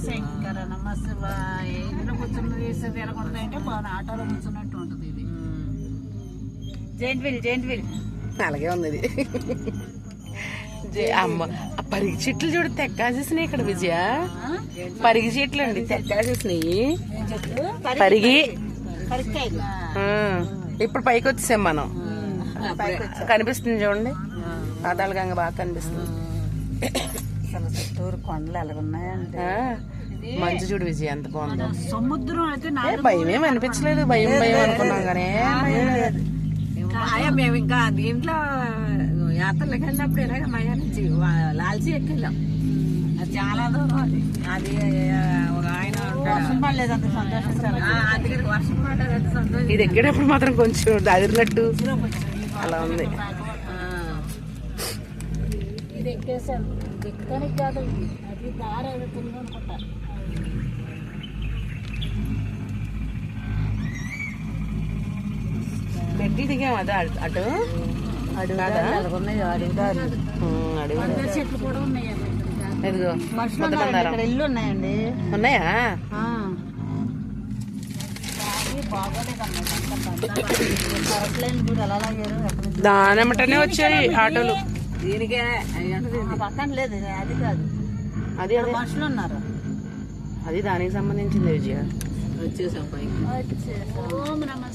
శంకర నమ శివాయ. ఇంట్లో కూర్చుని తీసేది ఎలాగుంటుంది అంటే బాగా ఆటోలో కూర్చున్నట్టు ఉంటుంది ఇది. జైంట్ వీల్ అలాగే ఉంది ఇది. అమ్మ పరిగి చెట్లు చూడు తెక్కాసేసినాయి ఇక్కడ విజయ. పరిగి చెట్లు అండి తెక్కాసేసినాయి. పరిగి ఇప్పుడు పైకి వచ్చేసాం మనం. కనిపిస్తుంది చూడండి, పాతాళ గంగ బాగా కనిపిస్తుంది. చుట్టూరు కొండలు ఎలాగున్నాయంటే మంచు చూడు విజయ ఎంత బాగుందో. సముద్రం అయితే భయం ఏమి అనిపించలేదు. భయం అనుకున్నాం కానీ మేము ఇంకా దీంట్లో యాత్రలకు వెళ్ళినప్పుడు ఇలాగ మయా నుంచి లాల్చి ఎక్కెళ్ళాం. అది చాలా దూరం. అది ఒక ఆయన వర్షం పడలేదంత సంతోషిస్తారు. అందుకని వర్షం పడలేదంత సంతోషం. ఇది ఎక్కేటప్పుడు మాత్రం కొంచెం దాదిరినట్టు అలా ఉంది. ఇది ఎక్కేసాను. ఎక్కడానికి కాదు, అది దారి అవుతుంది అనుకుంటా. పెట్టి దిగాం అదా అటు అడవి చెట్లు కూడా ఉన్నాయి. ఇదిగో ఇక్కడ ఇల్లు ఉన్నాయండి. ఉన్నాయా? దానమ్మటనే వచ్చాయి ఆటోలు. దీనికే పక్కన లేదు, అది కాదు. అది మనుషులు ఉన్నారు. అది దానికి సంబంధించింది విజయ. వచ్చేసాం పైకి. ఓం నమః